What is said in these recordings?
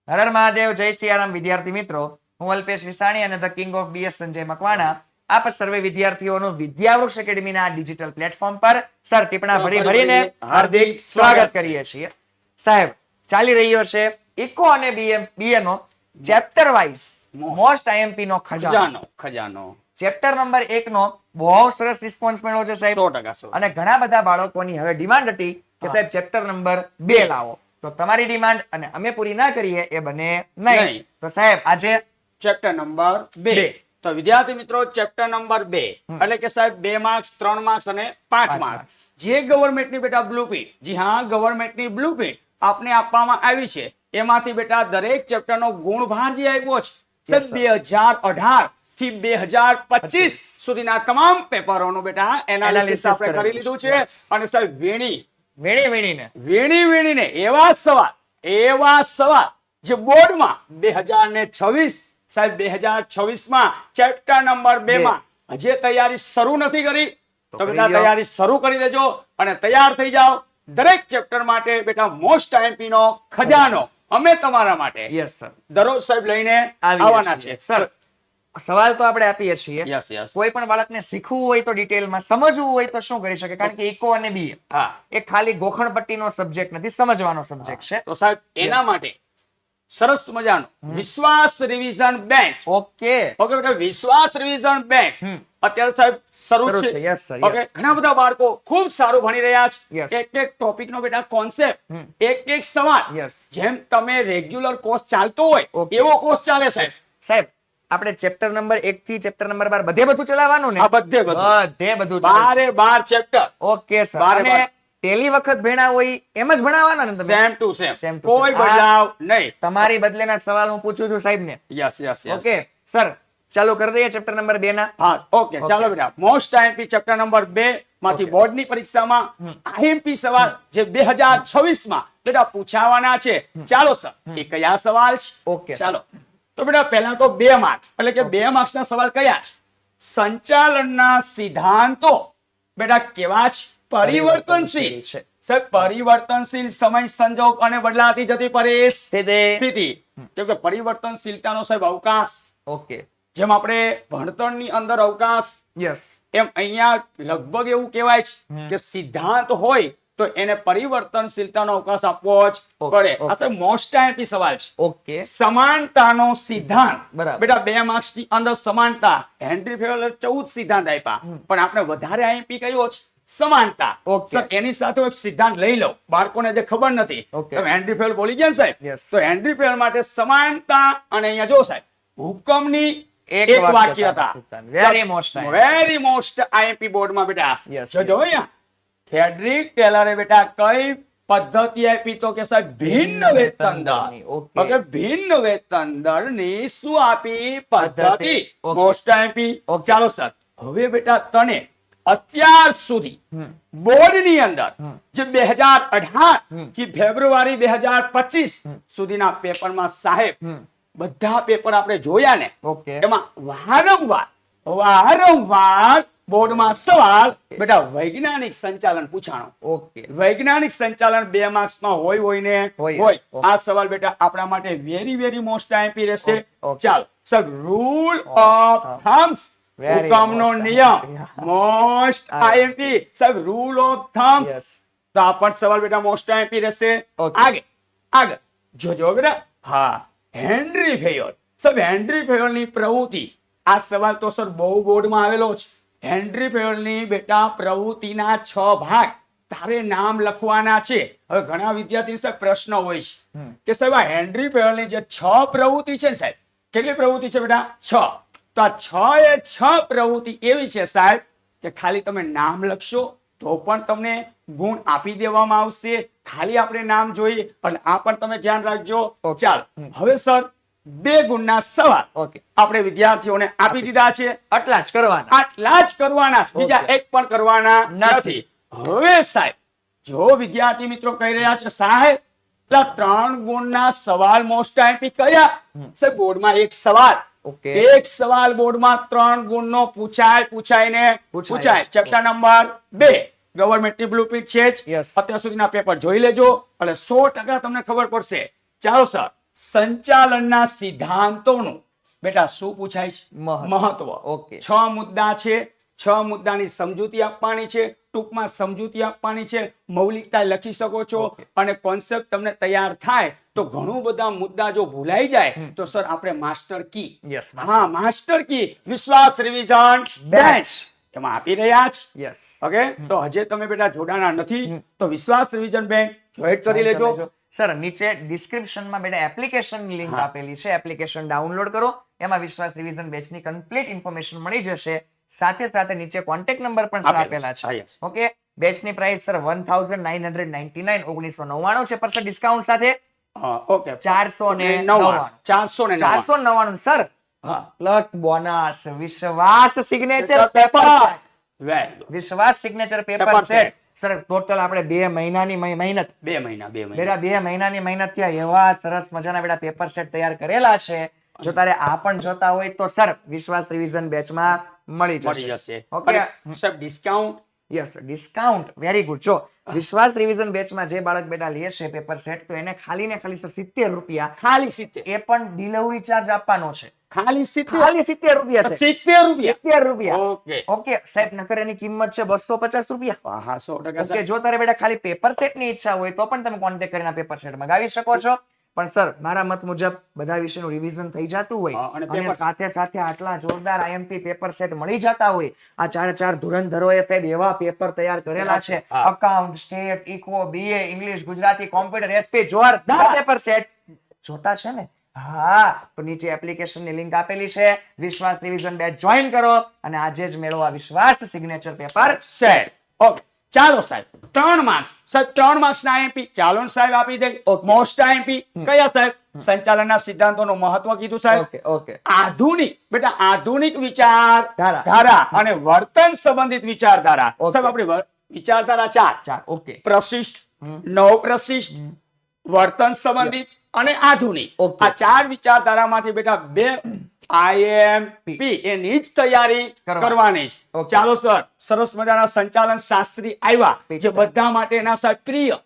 હર હર મહાદેવ, જય સિયારામ વિદ્યાર્થી મિત્રો. હું અલ્પેશ વિસાણી અને the king of BS Sanjay Makwana આપ સર્વે વિદ્યાર્થીઓનું વિદ્યાવૃક્ષ એકેડમીના ડિજિટલ પ્લેટફોર્મ પર સર ટીપણા ભરીને હાર્દિક સ્વાગત કરીએ છીએ. સાહેબ, ચાલી રહ્યો છે ઇકો અને બીએ નો ચેપ્ટર વાઇઝ મોસ્ટ આઈએમપી નો ખજાનો. ચેપ્ટર નંબર 1 નો બહુ સરસ રિસ્પોન્સ મળ્યો છે સાહેબ. 100% અને ઘણા બધા બાળકોની હવે ડિમાન્ડ હતી કે સાહેબ ચેપ્ટર નંબર 2 લાવો. તો તમારી ડિમાન્ડ અને અમે પૂરી ના કરીએ એ બને નહીં. તો સાહેબ આજે ચેપ્ટર નંબર 2. તો વિદ્યાર્થી મિત્રો, ચેપ્ટર નંબર 2 એટલે કે સાહેબ 2 માર્ક્સ, 3 માર્ક્સ અને 5 માર્ક્સ. જે ગવર્નમેન્ટની બેટા બ્લુપ્રિન્ટ, જી હા, ગવર્નમેન્ટની બ્લુપ્રિન્ટ આપને આપવામાં આવી છે, એમાંથી બેટા દરેક ચેપ્ટરનો ગુણભાર જે આવ્યો છે સાહેબ 2018 થી 2025 સુધીના તમામ પેપરોનું બેટા એનાલિસિસ આપણે કરી લીધું છે. અને સાહેબ વેણીને એવા સવાલ જે બોર્ડમાં 2026 સાહેબ 2026 માં ચેપ્ટર નંબર 2 માં હજી તૈયારી શરૂ નથી કરી તો બેટા તૈયારી શરૂ કરી દેજો અને તૈયાર થઈ જાઓ. દરેક ચેપ્ટર માટે બેટા મોસ્ટ આઈએમપી નો ખજાનો અમે તમારા માટે યસ સર દરરોજ સાહેબ લઈને આવવાના છે. સર, સવાલ તો આપણે આપીએ છીએ. યસ કોઈ પણ બાળકને શીખવું હોય તો ડિટેલમાં સમજવું હોય તો શું કરી શકે? કારણ કે ઇકો અને બીએ એ ખાલી ગોખણપટ્ટીનો સબ્જેક્ટ નથી, સમજવાનો સબ્જેક્ટ છે. તો સાહેબ એના માટે સરસ મજાનો વિશ્વાસ રિવિઝન બેન્ચ. ઓકે બેટા, વિશ્વાસ રિવિઝન બેન્ચ અત્યારે સાહેબ શરૂ છે. Yes sir. ઓકે, ઘણા બધા બાળકો ખૂબ સારું ભણી રહ્યા Yes. છે. એક ટોપિક નો બેટા કોન્સેપ્ટ, એક સવાલ. યસ જેમ તમે રેગ્યુલર કોર્સ ચાલતો હોય એવો કોર્સ ચાલે સાહેબ. સાહેબ, આપણે ચેપ્ટર નંબર 1 થી ચેપ્ટર નંબર 12 બધું ચલાવવાનું ને? આ બધે બધું બારે બાર ચેપ્ટર. Okay sir. બારે અને બાર. પહેલી વખત ભણ્યા હોય એમ જ ભણાવવાના ને તમે? Same to same, Same to કોઈ same. બદલાવ નહીં. તમારી બદલેના સવાલ હું પૂછું છું સાહેબ ને. યસ ઓકે સર, ચાલુ કરી દઈએ ચેપ્ટર નંબર 2 ના. હા, ઓકે, ચાલો બેટા. મોસ્ટ આઈએમપી ચેપ્ટર નંબર 2 માંથી બોર્ડની પરીક્ષામાં આઈએમપી સવાલ જે 2026 માં બેટા પૂછાવાના છે. ચાલો સર, એ કયા સવાલ છે? ઓકે ચાલો. તો બેટા પહેલા તો 2 માર્ક્સ એટલે કે 2 માર્ક્સ ના સવાલ કયા છે? સંચાલનના સિદ્ધાંતો બેટા કેવા છે? પરિવર્તનશીલ છે. સાહેબ, પરિવર્તનશીલ સમય સંજોગ અને બદલાતી જતી પરિસ્થિતિ. કેમ કે પરિવર્તનશીલતાનો સાહેબ અવકાશ, ઓકે જેમ આપણે ભણતરની અંદર અવકાશ, યસ એમ અહીંયા લગભગ એવું કહેવાય છે કે સિદ્ધાંત હોય તો એને પરિવર્તનશીલતાનો અવકાશ આપવો જ પડે. આ સાહેબ મોસ્ટ આઈએમપી સવાલ છે. ઓકે સમાનતાનો સિદ્ધાંત. બરાબર. બેટા 2 માર્ક્સ ની અંદર સમાનતા, હેનરી ફેવલે 14 સિદ્ધાંત આપ્યા, પણ આપણે વધારે આઈએમપી કયો છે? સમાનતા. Okay. સર, એની સાથે એક સિદ્ધાંત લઈ લો, બાળકોને જે ખબર નથી. Okay. તમે હેનરી ફેવલ બોલી ગયા ને સાહેબ? Yes. તો હેનરી ફેવલ માટે સમાનતા, અને અહીંયા જો સાહેબ હુકમની એક વાક્યતા. વેરી મોસ્ટ આઈએમપી બોર્ડમાં બેટા Yes, જોજો અહીંયા ફ્રેડરિક ટેલરે બેટા કઈ પદ્ધતિ આપી? તો કે સાહેબ ભિન્ન વેતન દર. Okay. ઓકે, ભિન્ન વેતન દરની શું આપી? પદ્ધતિ. Okay. Most IMP. Okay. ચાલો સર, હવે બેટા તને અત્યાર સુધી બોર્ડની અંદર જે 2018 થી ફેબ્રુઆરી 2025 સુધીના પેપરમાં સાહેબ બધા પેપર આપણે જોયા ને, ઓકે એમાં વારંવાર બોર્ડમાં સવાલ બેટા વૈજ્ઞાનિક સંચાલન પૂછાણો. ઓકે વૈજ્ઞાનિક સંચાલન 2 માર્ક્સમાં હોય ને હોય. હોય. આ સવાલ બેટા આપણા માટે વેરી મોસ્ટ આઈએમપી રહેશે. Okay. ચાલો sir, rule of Thums, Very હુકમનો most નિયમ. IMP. મોસ્ટ આઈએમપી સાહેબ, રૂલ ઓફ થમ્સ. યસ તો આ પણ સવાલ બેટા મોસ્ટ આઈએમપી રહેશે. Okay. આગળ જોજો બેટા. હા, હેનરી ફેયોલ. સાહેબ, હેનરી ફેયોલની પ્રવૃત્તિ. આ સવાલ તો સર બહુ બોર્ડમાં આવેલો છે. હેનરી ફેયોલની બેટા પ્રવૃત્તિના 6 ભાગ તારે નામ લખવાના છે. હવે ઘણા વિદ્યાર્થી સાહેબ પ્રશ્ન હોય છે કે સાહેબ આ હેનરી ફેયોલની જે 6 પ્રવૃત્તિ છે ને સાહેબ, કેટલી પ્રવૃત્તિ છે બેટા? 6. તો આ 6 પ્રવૃત્તિ એવી છે સાહેબ કે ખાલી તમે નામ લખશો તો પણ તમને ગુણ આપી દેવામાં આવશે. ખાલી આપણે નામ જોઈએ અને આ પણ તમે ધ્યાન રાખજો. ચાલો, હવે સર 2 ગુણના સવાલ ઓકે આપણે વિદ્યાર્થીઓને આપી દીધા છે. આટલા જ કરવાના. આટલા જ કરવાના છે, બીજા એક પણ કરવાના નથી. હવે સાહેબ, જો વિદ્યાર્થી મિત્રો કહી રહ્યા છે સાહેબ 3 ગુણના સવાલ મોસ્ટ આઈએમપી કયા? સાહેબ બોર્ડમાં એક સવાલ, ઓકે એક સવાલ બોર્ડમાં 3 ગુણનો પૂછાય. ચેપ્ટર નંબર 2 ગવર્નમેન્ટની બ્લુપ્રિન્ટ છે જ. Yes. અત્યાર સુધીના પેપર જોઈ લેજો એટલે 100% તમને ખબર પડશે. ચાલો સર, સંચાલનના સિદ્ધાંતોનું બેટા શું પૂછાય છે? મહત્વ. ઓકે. 6 મુદ્દા છે. 6 મુદ્દાની સમજૂતી આપવાની છે. ટૂંકમાં સમજૂતી આપવાની છે. મૌલિકતા લખી શકો છો. અને કોન્સેપ્ટ તમને તૈયાર થાય તો ઘણું બધા મુદ્દા જો ભૂલાઈ જાય તો સર આપણે માસ્ટર કી, યસ હા માસ્ટર કી વિશ્વાસ રિવિઝન બેચ એમાં આપી રહ્યા છે. યસ. ઓકે, તો હજે તમે બેટા જોડાના નથી તો વિશ્વાસ રિવિઝન બેંક જોઈન કરી લેજો. સર નીચે ડિસ્ક્રિપ્શનમાં બેટા એપ્લિકેશનની લિંક આપેલી છે. એપ્લિકેશન ડાઉનલોડ કરો. એમાં વિશ્વાસ રિવિઝન બેચની કમ્પ્લીટ ઇન્ફોર્મેશન મળી જશે. સાથે સાથે નીચે કોન્ટેક્ટ નંબર પણ સર આપેલા છે. ઓકે, બેચની પ્રાઇસ સર 1999 1999 છે પર સર ડિસ્કાઉન્ટ સાથે ઓકે 499 સર. હા પ્લસ બોનસ વિશ્વાસ સિગ્નેચર પેપર વેરી ગુડ. વિશ્વાસ signature paper Paper set. Sir total આપણે 2 મહિનાની મહેનત 2 મહિના બેટા 2 મહિનાની મહેનત થી એવા સરસ મજાના બેટા પેપર સેટ તૈયાર કરેલા છે. જો તારે આ પણ જોતા હોય તો સર વિશ્વાસ રિવિઝન બેચમાં મળી જશે. Okay sir discount yes discount very good. જો વિશ્વાસ રિવિઝન બેચમાં જે બાળક બેટા લે છે પેપર સેટ તો એને ખાલી ને ખાલી સર 70 રૂપિયા ખાલી 70 એ પણ ડિલિવરી ચાર્જ આપવાનો છે. ખાલી 70 ખાલી 70 રૂપિયા છે. 70 રૂપિયા 70 રૂપિયા. ઓકે ઓકે સાહેબ નકર એની કિંમત છે 250 રૂપિયા. હા 100% ઓકે જો તારે બેટા ખાલી પેપર સેટ ની ઈચ્છા હોય તો પણ તમે કોન્ટેક્ટ કરીને પેપર સેટ મંગાવી શકો છો. પણ સર મારા મત મુજબ બધા વિષયનું રિવિઝન થઈ જતું હોય અને અને સાથે સાથે આટલા જોરદાર આઈએમપી પેપર સેટ મળી જતા હોય. આ ચાર ધુરંધરોએ સાહેબ એવા પેપર તૈયાર કરેલા છે. Account, state, eco, BA, English, Gujarati, computer, SP જોરદાર પેપર સેટ જોતા છે ને. હા તો નીચે એપ્લિકેશનની લિંક આપેલી છે. વિશ્વાસ રિવિઝન બેચ જોઈન કરો અને આજે જ મેળવો આ વિશ્વાસ સિગ્નેચર પેપર સેટ. ઓકે ચાલો સાહેબ 3 માર્ક્સ સાહેબ 3 માર્ક્સ ના આઈએમપી ચાલો ને સાહેબ આપી દે. મોસ્ટ આઈએમપી કયા સાહેબ? સંચાલનના સિદ્ધાંતોનું મહત્વ કીધું સાહેબ. ઓકે આધુનિક બેટા આધુનિક વિચારધારા અને વર્તન સંબંધિત વિચારધારા. સાહેબ આપણી વિચારધારા 4 ઓકે પ્રશિષ્ટ, નવ પ્રશિષ્ટ, વર્તન સંબંધિત અને આધુનિક. આ 4 વિચારધારામાંથી બેટા 2 આઈએમપી એની જ તૈયારી કરવાની છે. ચાલો સર સરસ મજાના સંચાલન શાસ્ત્રી આવ્યા જે બધા માટેના સાહેબ પ્રિય,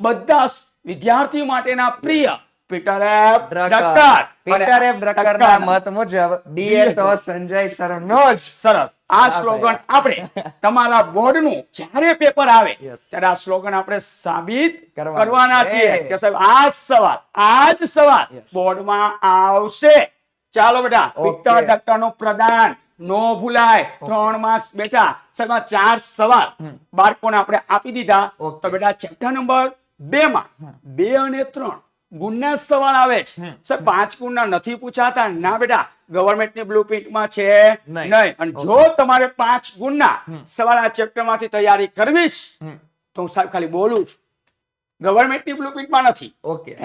બધા વિદ્યાર્થીઓ માટેના પ્રિય પીટર એફ ડ્રકરના મત મુજબ ડીએ તો સંજય સરનો જ. સરસ આ સ્લોગન આપણે તમારા બોર્ડનું જ્યારે પેપર આવે ત્યારે આ સ્લોગન આપણે સાબિત કરવાના છીએ કે સાહેબ આ જ સવાલ બોર્ડમાં આવશે. ચાલો બેટા પીટર ડક્ટરનું પ્રદાન નો ભૂલાય. 3 માર્ક્સ બેટા સાહેબ 4 સવાલ બાળકોને આપણે આપી દીધા. તો બેટા ચેપ્ટર નંબર 2 માં 2 અને 3 ગુણના સવાલ આવે છે. સર 5 ગુણના નથી પૂછાતા ના બેટા ગવર્નમેન્ટની બ્લુપ્રિન્ટમાં છે નહીં. અને જો તમારે 5 ગુણના સવાલ આ ચેપ્ટરમાંથી તૈયારી કરવી છે તો હું સાહેબ ખાલી બોલું છું ગવર્નમેન્ટની બ્લુપ્રિન્ટમાં નથી.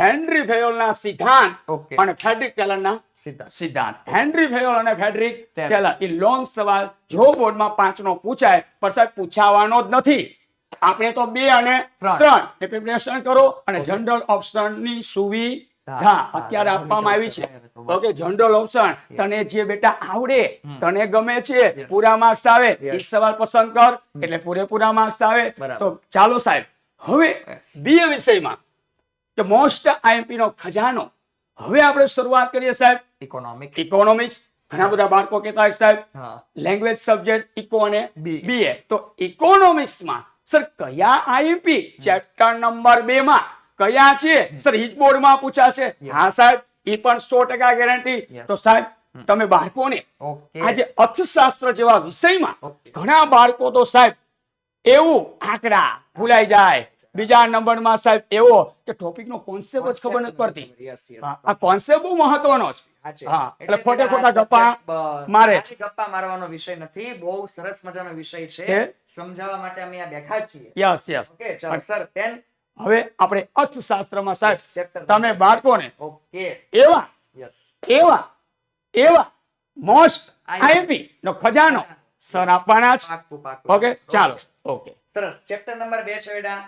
હેનરી ફેયોલના સિદ્ધાંત અને ફ્રેડરિક ટેલરના સિદ્ધાંત. હેનરી ફેયોલ અને ફ્રેડરિક ટેલર એ લોંગ સવાલ જો બોર્ડમાં 5 નો પૂછાય પણ સાહેબ પૂછાવાનો જ નથી. આપણે તો 2 અને 3 એ પ્રિપરેશન કરો અને જનરલ ઓપ્શન ની સુવિધા અત્યારે આપવામાં આવી છે. ઓકે જનરલ ઓપ્શન તને જે બેટા આવડે તને ગમે છે પૂરા માર્ક્સ આવે એ સવાલ પસંદ કર એટલે પૂરેપૂરા માર્ક્સ આવે. તો ચાલો સાહેબ હવે બીજા વિષયમાં કે મોસ્ટ આઈએમપી નો ખજાનો હવે આપણે શરૂઆત કરીએ સાહેબ. ઇકોનોમિક્સ ઘણા બધા બાળકો કહેતા હોય સાહેબ લેંગ્વેજ સબ્જેક્ટ ઇકો અને બીએ. તો ઇકોનોમિક્સમાં સર કયા આઈએમપી ચેપ્ટર નંબર 2 માં કયા છે સર હિજ બોર્ડમાં પૂછાશે. હા સાહેબ એ પણ 100% ગેરંટી. તો સાહેબ તમે બાળકોને આજે અર્થશાસ્ત્ર જેવા વિષયમાં ઘણા બાળકો તો સાહેબ એવું આંકડા ભૂલાઈ જાય. બીજા નંબરમાં સાહેબ એવો કે ટોપિક નો કોન્સેપ્ટ જ ખબર નથી પડતી. આ કોન્સેપ્ટ બહુ મહત્વનો છે. હા એટલે ખોટા ગપ્પા મારે. ગપ્પા મારવાનો વિષય નથી, બહુ સરસ મજાનો વિષય છે. સમજાવવા માટે અમે આ બેઠા છીએ. યસ ઓકે ચાલો સર 10 હવે આપણે અર્થશાસ્ત્રમાં સાહેબ તમે બાળકોને એવા મોસ્ટ આઈએમપી નો ખજાનો સર આપવાના છે. ઓકે ચાલો ઓકે સરસ. ચેપ્ટર નંબર 2 છે બેટા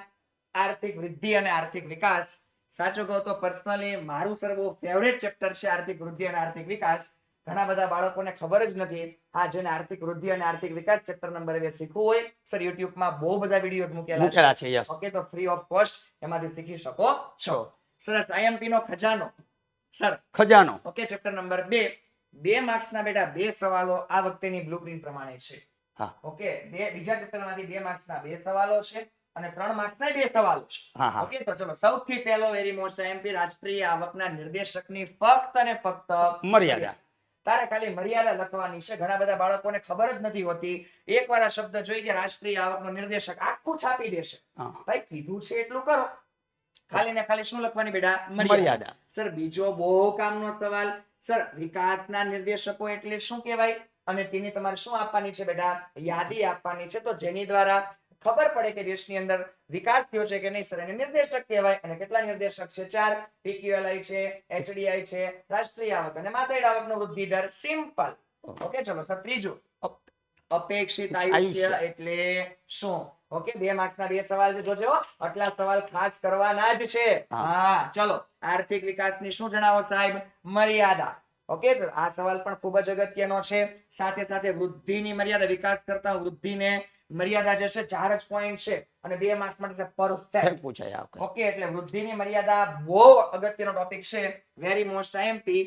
આર્થિક વૃદ્ધિ અને આર્થિક વિકાસ. સાચું કહું તો પર્સનલી મારું સર બહુ ફેવરેટ ચેપ્ટર છે આર્થિક વૃદ્ધિ અને આર્થિક વિકાસ. ઘણા બધા બાળકોને ખબર જ નથી. હા જેને આર્થિક વૃદ્ધિ અને આર્થિક વિકાસ ચેપ્ટર નંબર 2 શીખવું હોય સર YouTube માં બહુ બધા વિડિયોઝ મૂકેલા છે. ઓકે તો ફ્રી ઓફ કોસ્ટ એમાંથી શીખી શકો છો. સરસ. આઈએમપી નો ખજાનો સર ખજાનો. ઓકે ચેપ્ટર નંબર 2 માર્ક્સના બેટા 2 સવાલો આ વખતેની બ્લુપ્રિન્ટ પ્રમાણે છે. હા ઓકે બીજા ચેપ્ટરમાંથી 2 માર્ક્સના 2 સવાલો છે અને 3 માર્ક્સના 2 સવાલો છે. હા હા ઓકે તો ચલો સૌથી પહેલો વેરી મોસ્ટ આઈએમપી રાષ્ટ્રીય આવકના નિર્દેશકની ફક્ત અને ફક્ત મર્યાદા. તારે ખાલી મર્યાદા લખવાની છે. ઘણા બધા બાળકોને ખબર જ નથી હોતી. એકવાર આ શબ્દ જોઈ કે રાષ્ટ્રીય આવકનો નિર્દેશક આખું છાપી દેશે. હા. ભાઈ કીધું છે એટલું કરો. ખાલી ને ખાલી શું લખવાની બેટા? મર્યાદા. સર બીજો બહુ કામનો સવાલ. સર વિકાસના નિર્દેશકો એટલે શું કહેવાય અને તેની તમારે શું આપવાની છે બેટા? યાદી આપવાની છે. તો જેની દ્વારા ખબર પડે કે દેશની અંદર વિકાસ થયો છે કે નહીં સર એને નિર્દેશક કહેવાય. અને કેટલા નિર્દેશક છે? 4. પીક્યુએલઆઈ છે, એચડીઆઈ છે, રાષ્ટ્રીય આવક અને માથાદીઠ આવકનો વૃદ્ધિ દર. સિમ્પલ. ઓકે ચલો સર ત્રીજું અપેક્ષિત આયુષ્ય એટલે શું? ઓકે 2 માર્ક્સના 2 સવાલ છે. જોજો આટલા સવાલ ખાસ કરવાના જ છે. હા ચલો આર્થિક વિકાસની શું જણાવો સાહેબ? મર્યાદા. ઓકે સર આ સવાલ પણ ખૂબ જ અગત્યનો છે. સાથે સાથે વૃદ્ધિની મર્યાદા, વિકાસ કરતા વૃદ્ધિને મર્યાદા જે છે 4 જ પોઈન્ટ છે અને 2 માર્ક્સ માટે છે પરફેક્ટ પૂછાય આ વખતે. ઓકે એટલે વૃદ્ધિની મર્યાદા બહુ અગત્યનો ટોપિક છે. વેરી મોસ્ટ આઈએમપી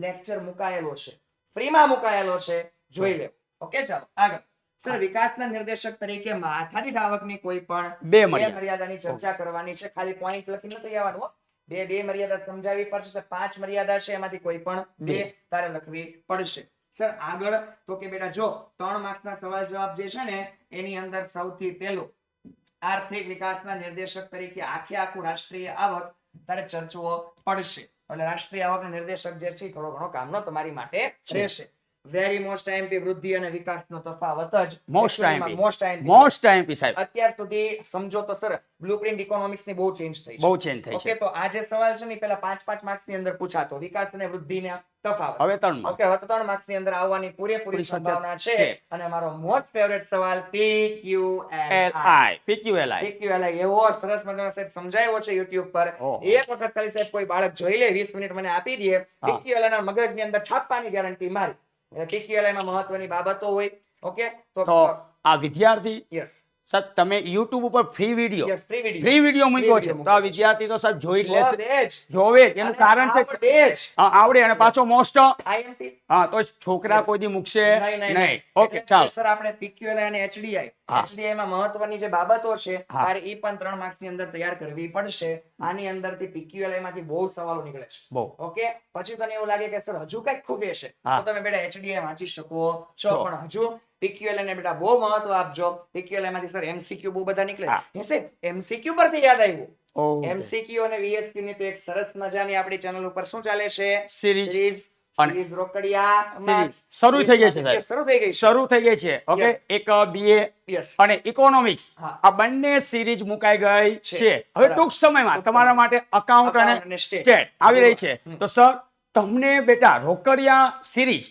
લેક્ચર મુકાયેલો છે, ફ્રીમાં મુકાયેલો છે, જોઈ લે. ઓકે ચાલો આગળ. સર વિકાસના નિર્દેશક તરીકે માથાદીઠ આવકની કોઈ પણ બે મર્યાદાની ચર્ચા કરવાની છે. ખાલી પોઈન્ટ લખીને નથી આવવાનું હો. બે મર્યાદા સમજાવવી પડશે. 5 મર્યાદા છે એમાંથી કોઈ પણ 2 તારે લખવી પડશે. સર આગળ તો કે બેટા જો 3 માર્ક્સના સવાલ જવાબ જે છે ને એની અંદર સૌથી પહેલું આર્થિક વિકાસના નિર્દેશક તરીકે આખું રાષ્ટ્રીય આવક તારે ચર્ચવો પડશે. એટલે રાષ્ટ્રીય આવકનો નિર્દેશક જે છે થોડો ઘણો કામનો તમારી માટે રહેશે. વેરી મોસ્ટ આઈએમપી વૃદ્ધિ અને વિકાસનો તફાવત જ most IMP. Most IMP most IMP સાહેબ. અત્યાર સુધી સમજો તો સર બ્લુપ્રિન્ટ ઇકોનોમિક્સ ની બહુ ચેન્જ થઈ છે. બહુ ચેન્જ થઈ ઓકે છે. તો આ જે સવાલ છે ને પેલા 5 માર્ક્સ ની અંદર પૂછાતો વિકાસ અને વૃદ્ધિના તફાવત. હવે 3 માં. ઓકે હવે તો 3 માર્ક્સ ની અંદર આવવાની પૂરેપૂરી સંભાવના છે. અને મારો મોસ્ટ ફેવરેટ સવાલ PQLI. PQLI એવો સરસ મજાનો સાહેબ સમજાયો છે YouTube પર. એક વખત ખાલી સાહેબ કોઈ બાળક જોઈ લે 20 મિનિટ મને આપી દે PQLI ના મગજની અંદર છાપવાની ગેરંટી મારી. PQLI માં મહત્વની બાબતો હોય. ઓકે તો આ વિદ્યાર્થી યસ સાહેબ તમે YouTube ઉપર free video yes free free video મૂક્યો છે તો આ વિદ્યાર્થી તો સાહેબ જોઈ જ લેશે. જોવે જ. એનું કારણ છે આવડે અને પાછો મોસ્ટ આઈએમપી. હા તો છોકરા કોઈ દી મૂકશે નહીં. ઓકે એટલે ચાલો સર આપણે PQLI અને HDI માં મહત્વની જે બાબતો છે તારે ઈ પણ 3 માર્ક્સ ની અંદર તૈયાર કરવી પડશે. આની અંદરથી PQLI માંથી બહુ સવાલો નીકળે છે. બહુ. ઓકે પછી તને એવું લાગે કે સર હજુ કઈક ખૂબે છે તો તમે બેટા HDI વાંચી શકો છો. પણ હજુ PQLI ને બેટા બહુ મહત્વ આપજો. PQLI માંથી સર MCQ બહુ બધા નીકળે છે. સાહેબ MCQ પરથી યાદ આવ્યું MCQ અને VSQ ની તો એક સરસ મજાની આપણી ચેનલ ઉપર શું ચાલે છે? સિરીઝ રોકડિયા માર્ક્સ શરૂ થઈ ગઈ છે સાહેબ. શરૂ થઈ ગઈ છે. ઓકે એક BA અને ઇકોનોમિક્સ આ બંને સિરીઝ મુકાઈ ગઈ છે. હવે ટૂંક સમયમાં તમારા માટે અકાઉન્ટ અને સ્ટેટ આવી રહી છે. તો સર તમને બેટા રોકડિયા સિરીઝ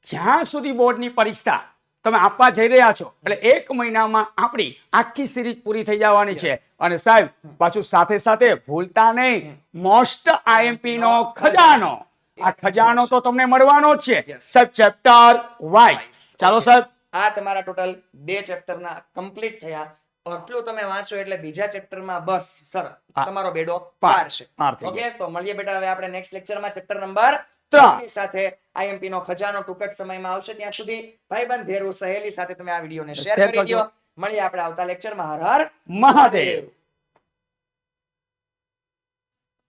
જ્યાં સુધી બોર્ડની પરીક્ષા તમે આપવા જઈ રહ્યા છો એટલે 1 મહિનામાં આપણી આખી સિરીઝ પૂરી થઈ જવાની છે. અને સાહેબ પાછું સાથે સાથે ભૂલતા નહીં મોસ્ટ આઈએમપી નો ખજાનો. આ ખજાનો તો તમને મળવાનો જ છે સાહેબ ચેપ્ટર વાઇઝ. ચાલો સાહેબ આ તમારા ટોટલ 2 ચેપ્ટરના કમ્પ્લીટ થયા. આટલું તમે વાંચો એટલે બીજા ચેપ્ટરમાં બસ સર તમારો બેડો પાર છે. ઓકે તો મળીએ બેટા હવે આપણે નેક્સ્ટ લેક્ચરમાં ચેપ્ટર નંબર 3 ની સાથે આઈએમપી નો ખજાનો ટૂંક જ સમયમાં આવશે. ત્યાં સુધી ભાઈબંધ ધેરુ સહેલી સાથે તમે આ વિડીયોને શેર કરી દો. મળીએ આપણે આવતા લેક્ચરમાં. હર હર મહાદેવ.